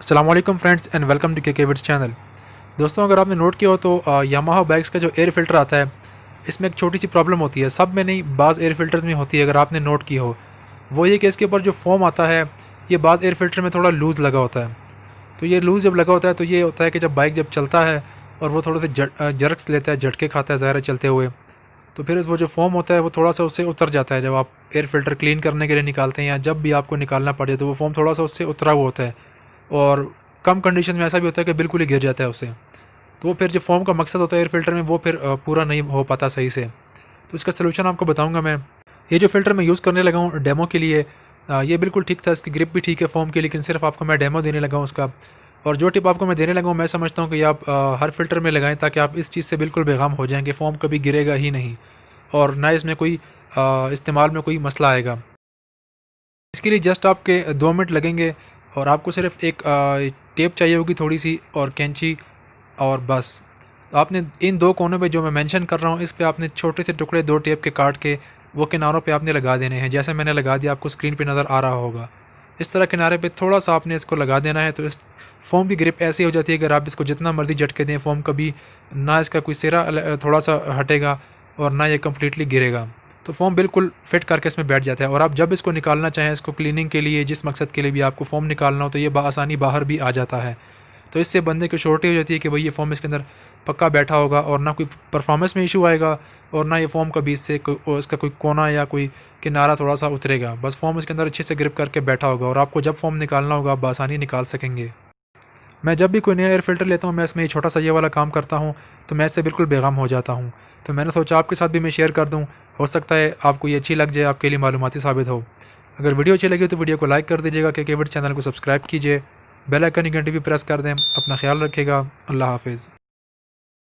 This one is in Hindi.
अस्सलाम वालेकुम फ्रेंड्स एंड वेलकम टू के विड्स चैनल। दोस्तों, अगर आपने नोट किया हो तो यामाहा बाइक्स का जो एयर फ़िल्टर आता है, इसमें एक छोटी सी प्रॉब्लम होती है। सब में नहीं, बाज़ एयर फ़िल्टर्स में होती है। अगर आपने नोट की हो, वो ये कि इसके ऊपर जो फ़ोम आता है, ये बाज़ एयर फ़िल्टर में थोड़ा लूज़ लगा होता है। तो ये लूज़ जब लगा होता है तो ये होता है कि जब बाइक जब चलता है और वो थोड़े से जर्क्स लेता है, झटके खाता है ज़ाहिर है चलते हुए, तो फिर वो जो फ़ोम होता है वो थोड़ा सा उससे उतर जाता है। जब आप एयर फ़िल्टर क्लीन करने के लिए निकालते हैं या जब भी आपको निकालना पड़े, तो वो फ़ोम थोड़ा सा उससे उतरा हुआ होता है। और कम कंडीशन में ऐसा भी होता है कि बिल्कुल ही गिर जाता है उससे। तो वो फिर जो फ़ोम का मकसद होता है एयर फ़िल्टर में, वो फिर पूरा नहीं हो पाता सही से। तो इसका सलूशन आपको बताऊँगा मैं। ये जो फ़िल्टर मैं यूज़ करने लगा हूँ डेमो के लिए, ये बिल्कुल ठीक था, इसकी ग्रिप भी ठीक है फ़ोम की, लेकिन सिर्फ आपको मैं डेमो देने लगा हूँ उसका। और जो टिप आपको मैं देने लगा हूँ, मैं समझता हूँ कि आप हर फ़िल्टर में लगाएँ, ताकि आप इस चीज़ से बिल्कुल बेगम हो जाएँ कि फ़ोम कभी गिरेगा ही नहीं और ना इसमें कोई इस्तेमाल में कोई मसला आएगा। इसके लिए जस्ट आपके 2 मिनट लगेंगे और आपको सिर्फ एक टेप चाहिए होगी थोड़ी सी और कैंची, और बस आपने इन 2 कोनों पे जो मैं मेंशन कर रहा हूँ, इस पे आपने छोटे से टुकड़े 2 टेप के काट के वो किनारों पे आपने लगा देने हैं। जैसे मैंने लगा दिया, आपको स्क्रीन पे नज़र आ रहा होगा। इस तरह किनारे पे थोड़ा सा आपने इसको लगा देना है, तो इस फ़ोम की ग्रिप ऐसी हो जाती है, अगर आप इसको जितना मर्ज़ी झटके दें, फ़ोम कभी ना इसका कोई सिरा थोड़ा सा हटेगा और ना ये कम्प्लीटली गिरेगा। तो फ़ोम बिल्कुल फिट करके इसमें बैठ जाता है। और आप जब इसको निकालना चाहें, इसको क्लीनिंग के लिए, जिस मकसद के लिए भी आपको फ़ोम निकालना हो, तो ये बआसानी बाहर भी आ जाता है। तो इससे बंदे की श्योरिटी हो जाती है कि भाई ये फ़ोम इसके अंदर पक्का बैठा होगा और ना कोई परफॉर्मेंस में इशू आएगा और ना ये फ़ोम कभी इससे इसका कोई कोना या कोई किनारा थोड़ा सा उतरेगा। बस फ़ोम इसके अंदर अच्छे से ग्रिप करके बैठा होगा और आपको जब फ़ोम निकालना होगा, आप बआसानी निकाल सकेंगे। मैं जब भी कोई नया एयर फ़िल्टर लेता हूँ, मैं इसमें ये छोटा सा ये वाला काम करता हूँ, तो मैं इससे बिल्कुल बेगम हो जाता हूँ। तो मैंने सोचा आपके साथ भी मैं शेयर कर दूँ, हो सकता है आपको ये अच्छी लग जाए, आपके लिए मालूमाती साबित हो। अगर वीडियो अच्छी लगी तो वीडियो को लाइक कर दीजिएगा, के विड्स चैनल को सब्सक्राइब कीजिए, बेल आइकन की घंटी भी प्रेस कर दें। अपना ख्याल रखिएगा। अल्लाह हाफ़िज़।